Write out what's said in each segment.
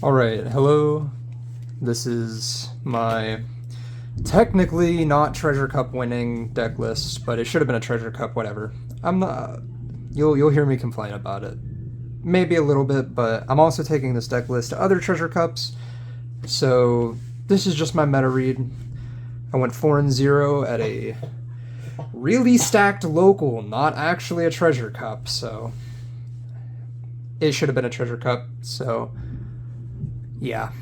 Alright, hello. This is my technically not Treasure Cup winning deck list, but it should have been a Treasure Cup, whatever. I'm not. You'll hear me complain about it. Maybe a little bit, but I'm also taking this deck list to other Treasure Cups, so this is just my meta read. I went 4-0 at a really stacked local, not actually a Treasure Cup, so it should have been a Treasure Cup, so yeah,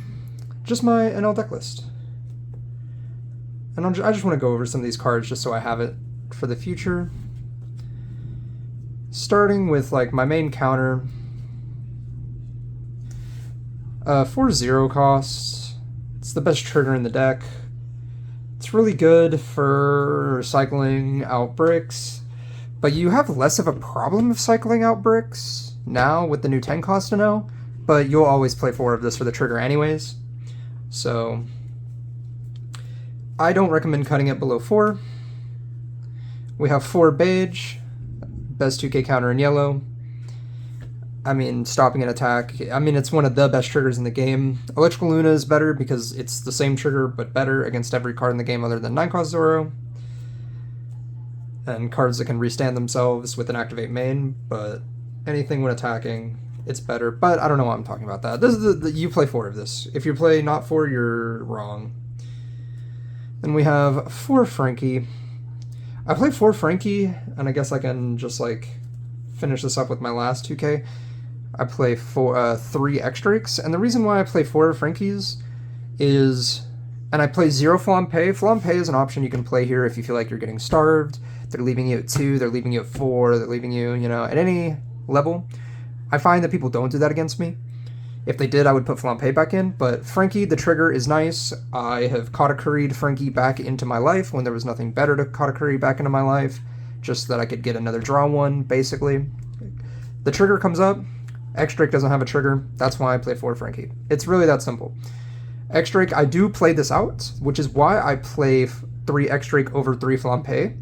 just my Enel deck list. And I just want to go over some of these cards just so I have it for the future. Starting with like my main counter. 4-0 cost. It's the best trigger in the deck. It's really good for cycling out bricks, but you have less of a problem of cycling out bricks now with the new 10 cost to know, but you'll always play 4 of this for the trigger anyways. So I don't recommend cutting it below 4. We have 4 beige, best 2k counter in yellow. I mean, stopping an attack. I mean, it's one of the best triggers in the game. Electrical Luna is better because it's the same trigger, but better against every card in the game other than 9-cost Zoro. And cards that can restand themselves with an activate main, but anything when attacking, it's better. But I don't know why I'm talking about that. This is you play 4 of this. If you play not 4, you're wrong. Then we have 4 Frankie. I play 4 Frankie, and I guess I can just like finish this up with my last 2k. I play 3 Extrakes, and the reason why I play 4 Frankies is, and I play 0 Flampe. Flampe is an option you can play here if you feel like you're getting starved. They're leaving you at 2, they're leaving you at 4, they're leaving you, at any level. I find that people don't do that against me. If they did, I would put Flampe back in, but Frankie, the trigger, is nice. I have Katakuri'd Frankie back into my life when there was nothing better to Katakuri back into my life, just so that I could get another draw one, basically. The trigger comes up, Extrake doesn't have a trigger, that's why I play 4 Frankie. It's really that simple. Extrake, I do play this out, which is why I play 3 Extrake over 3 Flampe.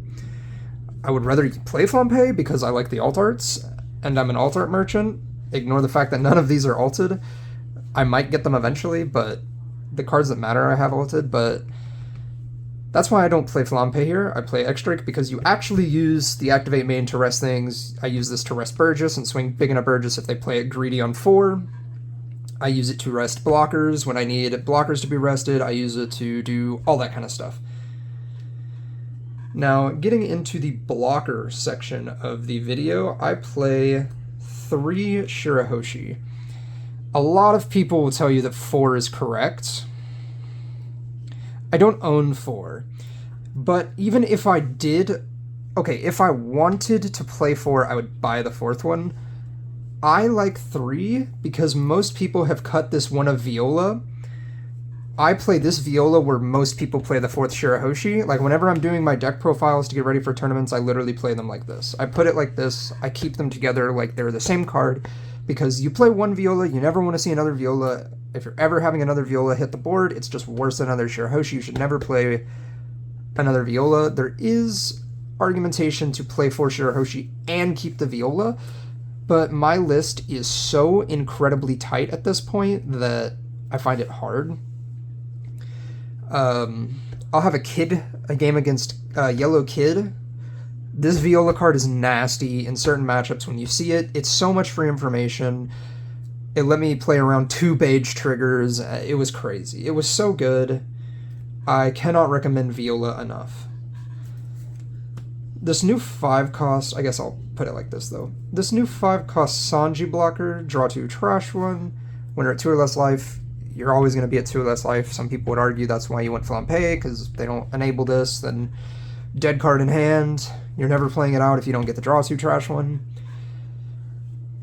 I would rather play Flampe because I like the alt arts, and I'm an alt art merchant. Ignore the fact that none of these are alted. I might get them eventually, but the cards that matter I have alted, but that's why I don't play Flampe here. I play Extrake because you actually use the activate main to rest things. I use this to rest Burgess and swing big into Burgess if they play it greedy on 4. I use it to rest blockers when I need blockers to be rested. I use it to do all that kind of stuff. Now, getting into the blocker section of the video, I play 3 Shirahoshi. A lot of people will tell you that 4 is correct. I don't own 4, but even if I did, okay, if I wanted to play 4, I would buy the 4th one. I like 3 because most people have cut this one of Viola. I play this Viola where most people play the 4th Shirahoshi. Like, whenever I'm doing my deck profiles to get ready for tournaments, I literally play them like this. I put it like this, I keep them together like they're the same card, because you play one Viola, you never want to see another Viola. If you're ever having another Viola hit the board, it's just worse than another Shirahoshi. You should never play another Viola. There is argumentation to play 4 Shirahoshi and keep the Viola, but my list is so incredibly tight at this point that I find it hard. I'll have a game against Yellow Kid. This Viola card is nasty in certain matchups. When you see it, it's so much free information. It let me play around 2 beige triggers. It was crazy. It was so good. I cannot recommend Viola enough. This new 5 cost, I guess I'll put it like this though. This new 5 cost Sanji blocker, draw 2, trash 1. When you're at 2 or less life, you're always going to be at 2 or less life. Some people would argue that's why you went Flampe, because if they don't enable this, then dead card in hand. You're never playing it out if you don't get the draw 2 trash 1.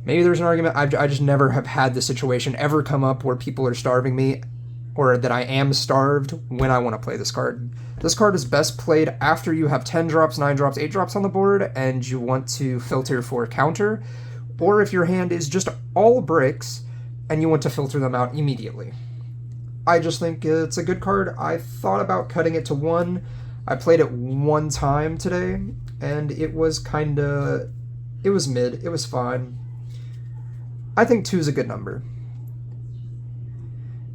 Maybe there's an argument. I just never have had the situation ever come up where people are starving me, or that I am starved when I want to play this card. This card is best played after you have 10 drops, 9 drops, 8 drops on the board, and you want to filter for counter, or if your hand is just all bricks, and you want to filter them out immediately. I just think it's a good card. I thought about cutting it to 1. I played it 1 time today, and it was mid. It was fine. I think 2 is a good number.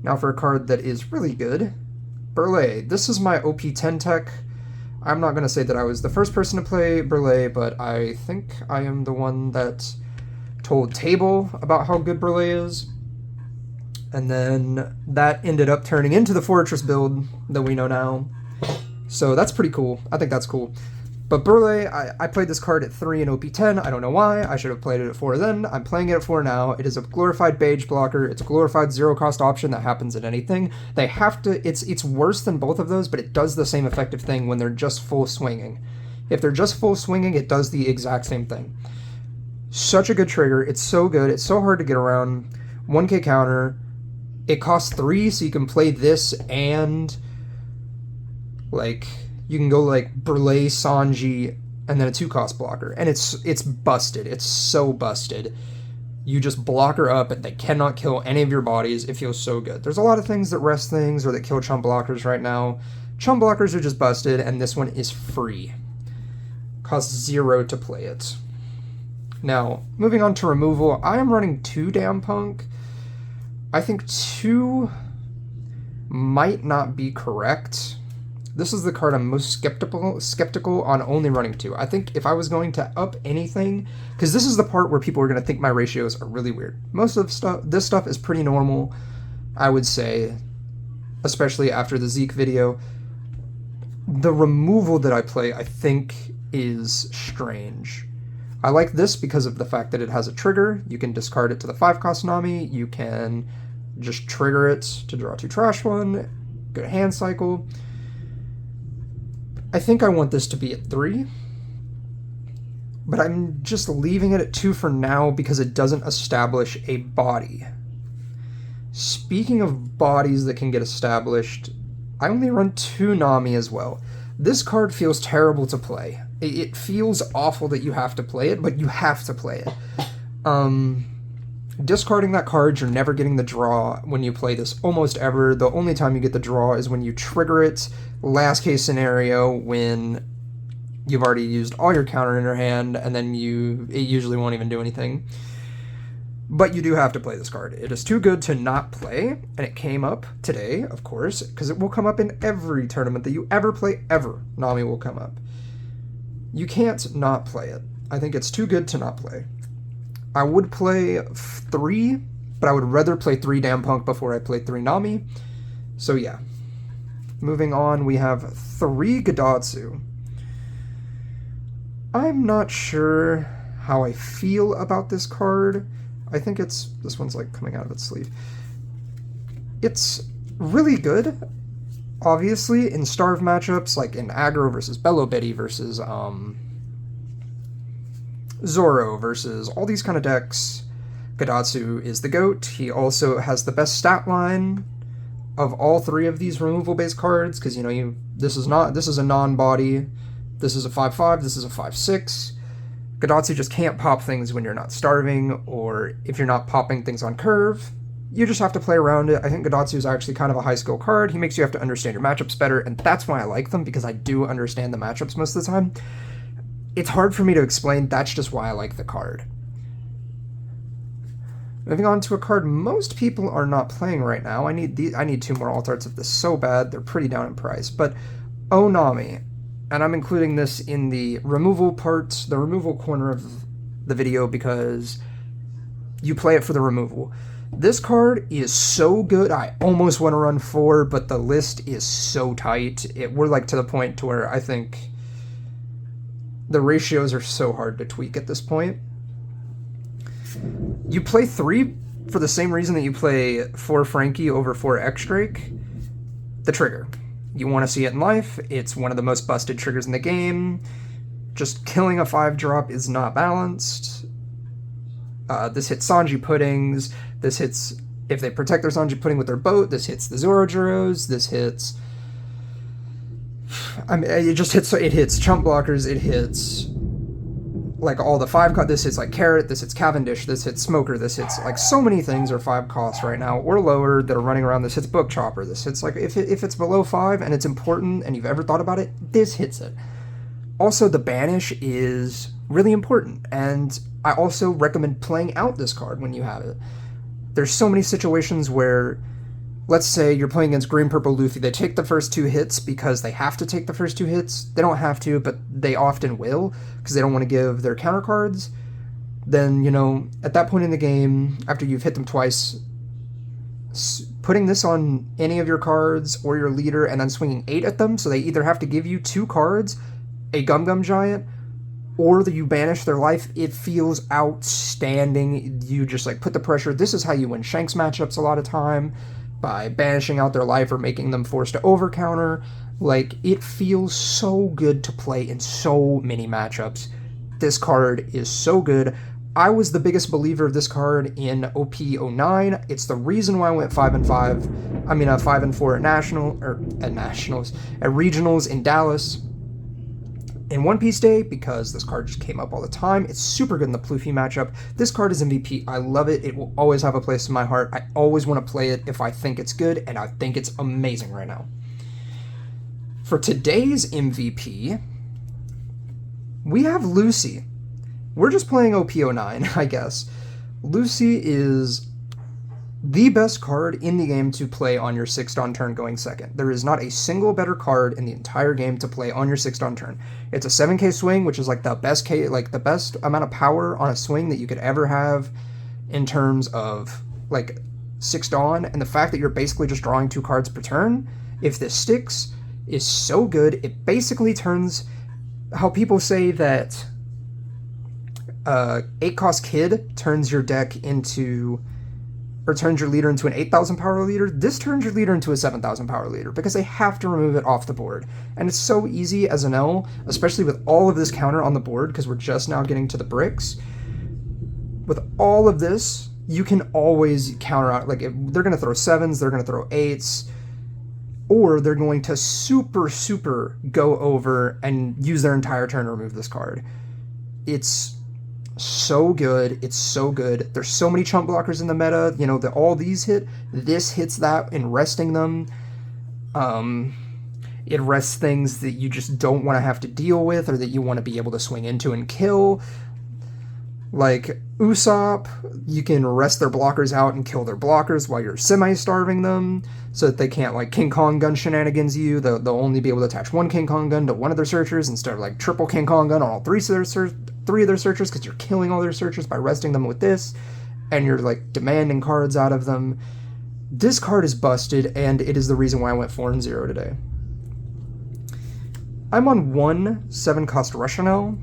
Now for a card that is really good, Burley. This is my OP10 tech. I'm not going to say that I was the first person to play Burley, but I think I am the one that told Table about how good Burley is. And then that ended up turning into the Fortress build that we know now. So that's pretty cool. I think that's cool. But Burley, I played this card at 3 in OP10. I don't know why. I should have played it at 4 then. I'm playing it at 4 now. It is a glorified beige blocker. It's a glorified zero-cost option that happens at anything. They have to... It's worse than both of those, but it does the same effective thing when they're just full swinging. If they're just full swinging, it does the exact same thing. Such a good trigger. It's so good. It's so hard to get around. 1k counter. It costs 3, so you can play this and... like... you can go like Burley, Sanji, and then a 2-cost blocker. And it's busted. It's so busted. You just block her up and they cannot kill any of your bodies. It feels so good. There's a lot of things that rest things or that kill chum blockers right now. Chum blockers are just busted, and this one is free. Costs 0 to play it. Now, moving on to removal, I am running 2 Damn Punk. I think 2 might not be correct. This is the card I'm most skeptical on only running 2. I think if I was going to up anything, because this is the part where people are going to think my ratios are really weird. Most of this stuff is pretty normal, I would say, especially after the Zeke video. The removal that I play, I think, is strange. I like this because of the fact that it has a trigger. You can discard it to the 5-cost Nami. You can just trigger it to draw 2 trash 1. Good hand cycle. I think I want this to be at 3, but I'm just leaving it at 2 for now because it doesn't establish a body. Speaking of bodies that can get established, I only run 2 Nami as well. This card feels terrible to play. It feels awful that you have to play it, but you have to play it. Discarding that card, you're never getting the draw when you play this, almost ever. The only time you get the draw is when you trigger it. Last case scenario, when you've already used all your counter in your hand, and then it usually won't even do anything. But you do have to play this card. It is too good to not play, and it came up today, of course, because it will come up in every tournament that you ever play, ever. Nami will come up. You can't not play it. I think it's too good to not play. I would play 3, but I would rather play 3 Damn Punk before I play 3 Nami. So yeah. Moving on, we have 3 Gadatsu. I'm not sure how I feel about this card. I think this one's like coming out of its sleeve. It's really good, obviously, in starve matchups, like in aggro versus Bello Betty versus Zoro versus all these kind of decks. Gadatsu is the GOAT. He also has the best stat line of all 3 of these removal-based cards, because, you know, this is a non-body, this is a 5/5, this is a 5/6. Gadatsu just can't pop things when you're not starving, or if you're not popping things on curve. You just have to play around it. I think Gadatsu is actually kind of a high-skill card. He makes you have to understand your matchups better, and that's why I like them, because I do understand the matchups most of the time. It's hard for me to explain, that's just why I like the card. Moving on to a card most people are not playing right now. I need 2 more alt arts of this so bad. They're pretty down in price. But Onami, and I'm including this in the removal part, the removal corner of the video, because you play it for the removal. This card is so good, I almost want to run 4, but the list is so tight. We're like to the point to where I think the ratios are so hard to tweak at this point. You play 3 for the same reason that you play 4 Frankie over 4 X-Drake. The trigger. You want to see it in life. It's one of the most busted triggers in the game. Just killing a 5-drop is not balanced. This hits Sanji Puddings. This hits, if they protect their Sanji Pudding with their boat, this hits the Zorojuros. This hits... I mean, it hits chump blockers, it hits like all the 5 this hits like Carrot, this hits Cavendish, this hits Smoker, this hits like so many things are 5 costs right now or lower that are running around. This hits Book Chopper, this hits like if it's below 5 and it's important and you've ever thought about it, this hits it. Also, the Banish is really important, and I also recommend playing out this card when you have it. There's so many situations where, let's say you're playing against Green Purple Luffy. They take the first 2 hits because they have to take the first 2 hits. They don't have to, but they often will because they don't want to give their counter cards. Then, you know, at that point in the game, after you've hit them twice, putting this on any of your cards or your leader and then swinging 8 at them, so they either have to give you 2 cards, a Gum Gum Giant, or that you banish their life, it feels outstanding. You just like put the pressure. This is how you win Shanks matchups a lot of time, by banishing out their life or making them forced to over counter. Like, it feels so good to play in so many matchups. This card is so good. I was the biggest believer of this card in OP09. It's the reason why I went 5-5. I mean, 5-4 at regionals in Dallas in One Piece Day, because this card just came up all the time. It's super good in the Pluffy matchup. This card is MVP. I love it. It will always have a place in my heart. I always want to play it if I think it's good, and I think it's amazing right now. For today's MVP, we have Lucy. We're just playing OP09, I guess. Lucy is the best card in the game to play on your 6th turn going second. There is not a single better card in the entire game to play on your 6th turn. It's a 7k swing, which is like the best amount of power on a swing that you could ever have in terms of like 6th Dawn, and the fact that you're basically just drawing 2 cards per turn, if this sticks, is so good. It basically turns how people say that 8-cost Kid turns your deck into, or turns your leader into an 8,000 power leader. This turns your leader into a 7,000 power leader because they have to remove it off the board. And it's so easy as Enel, especially with all of this counter on the board, because we're just now getting to the bricks. With all of this, you can always counter out. Like, if they're going to throw 7s, they're going to throw 8s, or they're going to super go over and use their entire turn to remove this card. It's so good. It's so good. There's so many chump blockers in the meta. You know, that all these hit. This hits that in resting them. It rests things that you just don't want to have to deal with, or that you want to be able to swing into and kill. Like Usopp, you can rest their blockers out and kill their blockers while you're semi-starving them, so that they can't like King Kong gun shenanigans you. They'll only be able to attach 1 King Kong gun to one of their searchers instead of like triple King Kong gun on all 3 of their searchers, because you're killing all their searchers by resting them with this, and you're like demanding cards out of them. This card is busted, and it is the reason why I went 4-0 today. I'm on 1 7-cost Rushanel.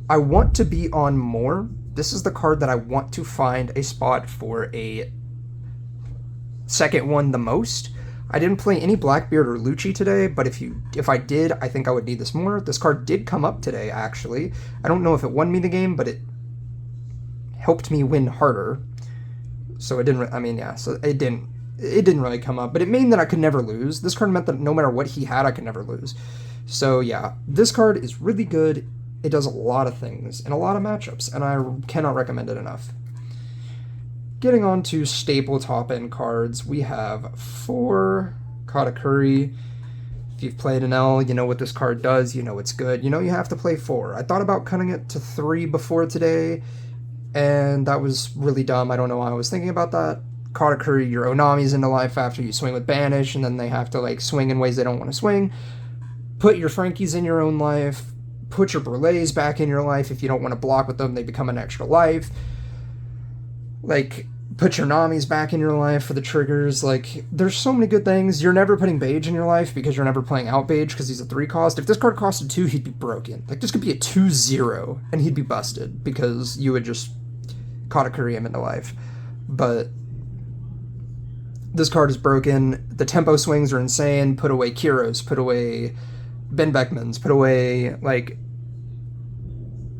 I want to be on more. This is the card that I want to find a spot for a second one the most. I didn't play any Blackbeard or Lucci today, but if I did, I think I would need this more. This card did come up today, actually. I don't know if it won me the game, but it helped me win harder. So it didn't, I mean, yeah, so it didn't really come up, but it meant that I could never lose. This card meant that no matter what he had, I could never lose. So yeah, this card is really good. It does a lot of things in a lot of matchups, and I cannot recommend it enough. Getting on to staple top-end cards, we have 4 Katakuri. If you've played Enel, you know what this card does, you know it's good. You know you have to play 4. I thought about cutting it to 3 before today, and that was really dumb. I don't know why I was thinking about that. Katakuri, your Onami's into life after you swing with Banish, and then they have to like swing in ways they don't want to swing. Put your Frankies in your own life. Put your Brulés back in your life. If you don't want to block with them, they become an extra life. Like, put your Namis back in your life for the triggers. Like, there's so many good things. You're never putting Bage in your life because you're never playing out Bage because he's a 3-cost. If this card costed 2, he'd be broken. Like, this could be a 2-0, and he'd be busted because you would just Katakuri him into life. But this card is broken. The tempo swings are insane. Put away Kiros. Put away Ben Beckmans, put away, like,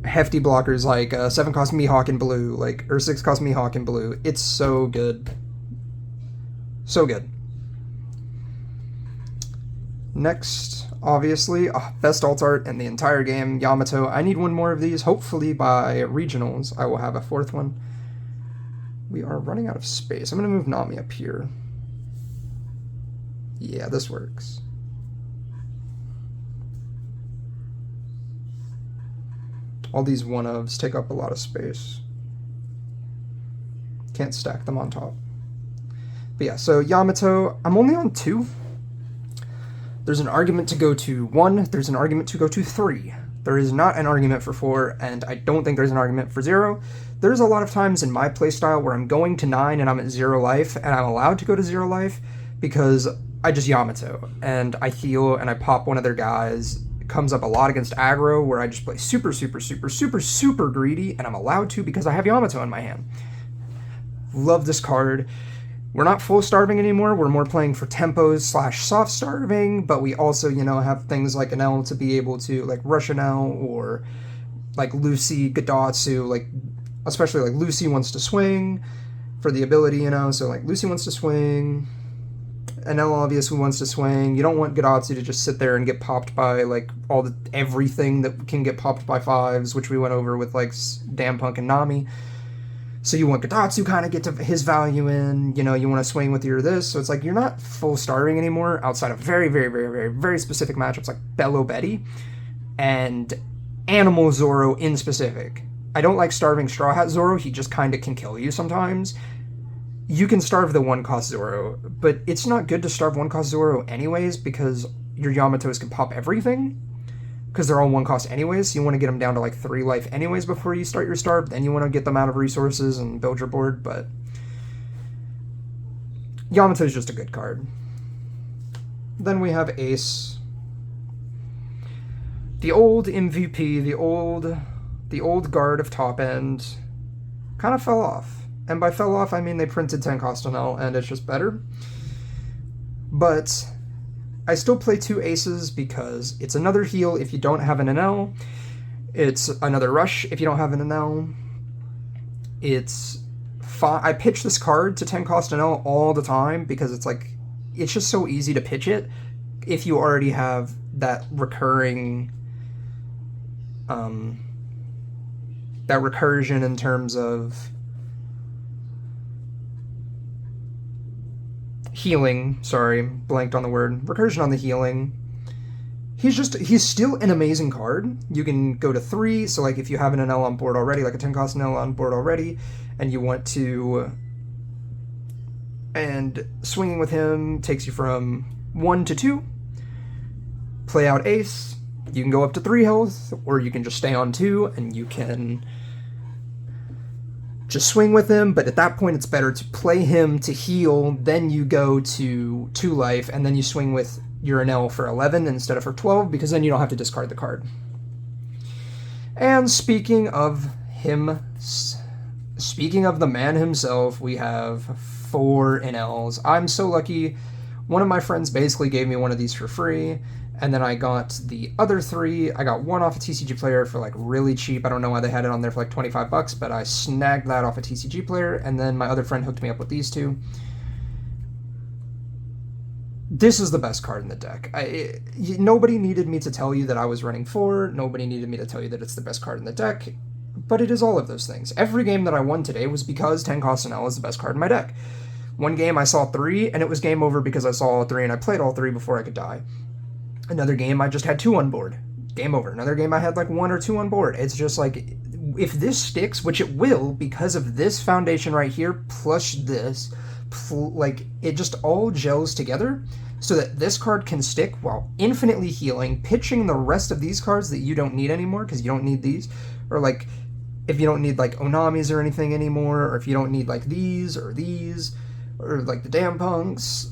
hefty blockers like 7-cost Mihawk in blue, like, or 6-cost Mihawk in blue. It's so good. So good. Next, obviously, best alt art in the entire game, Yamato. I need one more of these. Hopefully by regionals, I will have a 4th one. We are running out of space. I'm going to move Nami up here. Yeah, this works. All these one-ofs take up a lot of space. Can't stack them on top. But yeah, so Yamato, I'm only on 2. There's an argument to go to 1. There's an argument to go to 3. There is not an argument for 4, and I don't think there's an argument for 0. There's a lot of times in my playstyle where I'm going to 9 and I'm at 0 life, and I'm allowed to go to 0 life because I just Yamato, and I heal and I pop one of their guys. It comes up a lot against aggro where I just play super, super, super, super, super greedy, and I'm allowed to because I have Yamato in my hand. Love this card. We're not full starving anymore. We're more playing for tempos / soft starving, but we also, have things like Enel to be able to, like Rush Enel or like Lucy, Gadatsu, like especially like Lucy wants to swing for the ability, so like Lucy wants to swing. Enel obviously wants to swing. You don't want Gadatsu to just sit there and get popped by like everything that can get popped by 5s, which we went over with like Dampunk and Nami. So you want Gadatsu kind of get to his value in, you want to swing with your this. So it's like you're not full starving anymore outside of very, very, very, very, very specific matchups like Bello Betty and Animal Zoro in specific. I don't like starving Straw Hat Zoro. He just kind of can kill you sometimes. You can starve the 1-cost Zoro, but it's not good to starve 1-cost Zoro anyways because your Yamatos can pop everything. Because they're all 1-cost anyways, so you want to get them down to like 3 life anyways before you start your starve, then you want to get them out of resources and build your board, but Yamato is just a good card. Then we have Ace. The old MVP, the old guard of top end kind of fell off. And by fell off, I mean they printed 10-cost Enel, and it's just better. But I still play 2 aces because it's another heal if you don't have an Enel. It's another rush if you don't have an Enel. It's fine. I pitch this card to 10-cost Enel all the time because it's just so easy to pitch it if you already have that recurring, that recursion in terms of healing, sorry, blanked on the word. Recursion on the healing. He's still an amazing card. You can go to 3, so like if you have an Enel on board already, like a 10-cost Enel on board already, and you want to, and swinging with him takes you from 1 to 2, play out Ace, you can go up to 3 health, or you can just stay on 2, and you can just swing with him, but at that point it's better to play him to heal, then you go to 2 life, and then you swing with your Enel for 11 instead of for 12, because then you don't have to discard the card. And speaking of the man himself, we have 4 Enels. I'm so lucky. One of my friends basically gave me one of these for free, and then I got the other 3. I got one off a TCG Player for like really cheap. I don't know why they had it on there for like $25, but I snagged that off a TCG Player, and then my other friend hooked me up with these 2. This is the best card in the deck. Nobody needed me to tell you that I was running 4. Nobody needed me to tell you that it's the best card in the deck, but it is all of those things. Every game that I won today was because 10-cost Enel is the best card in my deck. One game I saw 3, and it was game over because I saw all 3, and I played all 3 before I could die. Another game, I just had 2 on board. Game over. Another game, I had like 1 or 2 on board. It's just like, if this sticks, which it will, because of this foundation right here, plus this, like, it just all gels together so that this card can stick while infinitely healing, pitching the rest of these cards that you don't need anymore, because you don't need these, or like, if you don't need like Onamis or anything anymore, or if you don't need like these, or like the Dampunks,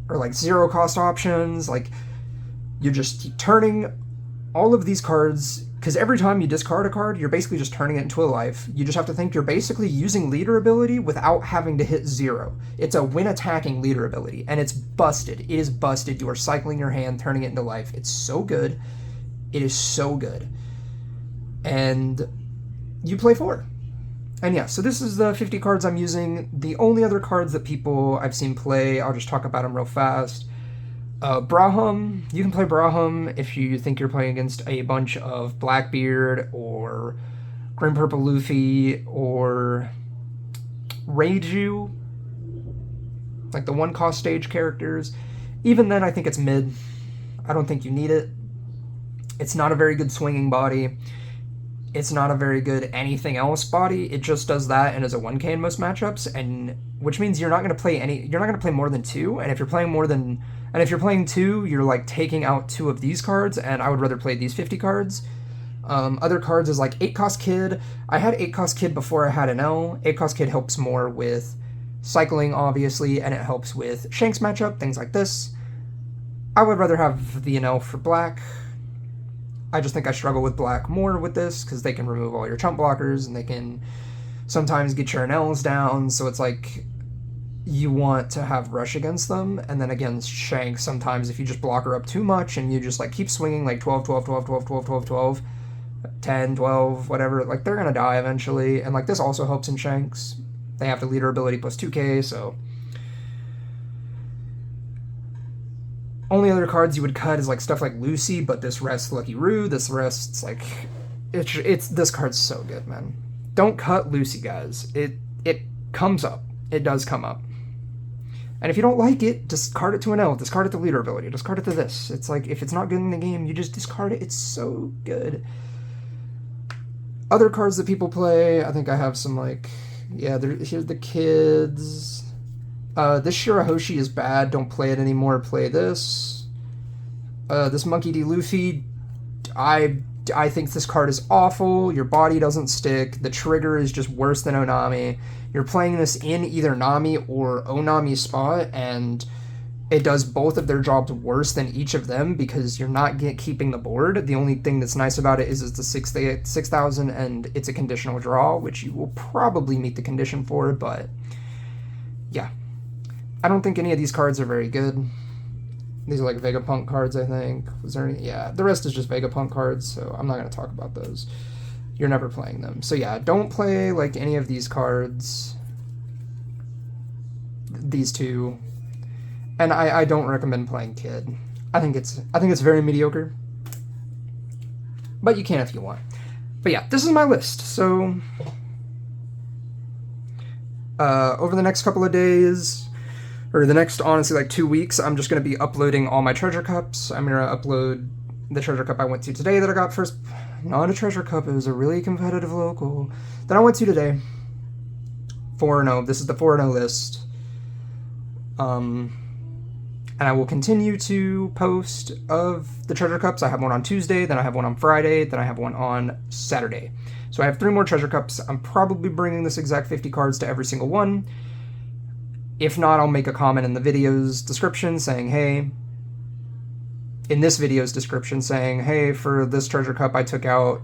or like 0-cost options, like, you just keep turning all of these cards, because every time you discard a card, you're basically just turning it into a life. You just have to think you're basically using leader ability without having to hit 0. It's a when attacking leader ability, and it's busted. It is busted. You are cycling your hand, turning it into life. It's so good. It is so good. And you play 4. And yeah, so this is the 50 cards I'm using. The only other cards that people I've seen play, I'll just talk about them real fast. Braham, you can play Braham if you think you're playing against a bunch of Blackbeard or Grim Purple Luffy or Reiju, like the 1-cost stage characters. Even then, I think it's mid. I don't think you need it. It's not a very good swinging body. It's not a very good anything else body. It just does that and is a 1K in most matchups, and which means you're not going to play you're not going to play more than 2, and if you're playing more than and if you're playing 2, you're like taking out 2 of these cards, and I would rather play these 50 cards. Other cards is like 8 cost Kid. I had 8 cost Kid before I had Enel. 8 cost Kid helps more with cycling, obviously, and it helps with Shanks matchup, things like this. I would rather have the Enel for black. I just think I struggle with black more with this because they can remove all your chump blockers and they can sometimes get your Enels down. So it's like you want to have rush against them. And then against Shanks, sometimes if you just block her up too much and you just like keep swinging like 12, 12, 12, 12, 12, 12, 12, 10, 12, whatever, like they're going to die eventually. And like this also helps in Shanks. They have the leader ability plus 2k, so only other cards you would cut is like stuff like Lucy, but this rests Lucky Roo. This rests like it's this card's so good, man. Don't cut Lucy, guys. It comes up. It does come up. And if you don't like it, discard it to an L. Discard it to leader ability. Discard it to this. It's like if it's not good in the game, you just discard it. It's so good. Other cards that people play, I think I have some like here's the kids. This Shirahoshi is bad. Don't play it anymore. Play this. This Monkey D. Luffy, I think this card is awful. Your body doesn't stick. The trigger is just worse than Onami. You're playing this in either Nami or Onami's spot, and it does both of their jobs worse than each of them because you're not keeping the board. The only thing that's nice about it is it's the 6,000 and it's a conditional draw, which you will probably meet the condition for, but yeah. I don't think any of these cards are very good. These are like Vegapunk cards, I think. Was there any? Yeah, the rest is just Vegapunk cards, so I'm not going to talk about those. You're never playing them. So yeah, don't play like any of these cards. These two. And I don't recommend playing Kid. I think it's very mediocre. But you can if you want. But yeah, this is my list. So over the next couple of days, or the next, honestly, like 2 weeks, I'm just going to be uploading all my treasure cups. I'm going to upload the treasure cup I went to today that I got first. Not a treasure cup, it was a really competitive local that I went to today. 4-0. This is the 4-0 list. And I will continue to post of the treasure cups. I have one on Tuesday, then I have one on Friday, then I have one on Saturday. So I have 3 more treasure cups. I'm probably bringing this exact 50 cards to every single one. If not, I'll make a comment in the video's description saying, hey, in this video's description saying, hey, for this treasure cup, I took out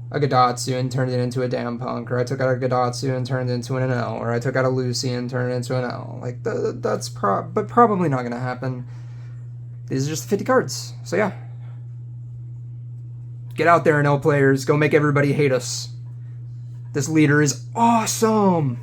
a Gadatsu and turned it into a Damn Punk, or I took out a Gadatsu and turned it into an Enel, or I took out a Lucy and turned it into an L. Like, that's probably not going to happen. These are just 50 cards. So yeah. Get out there, Enel players. Go make everybody hate us. This leader is awesome.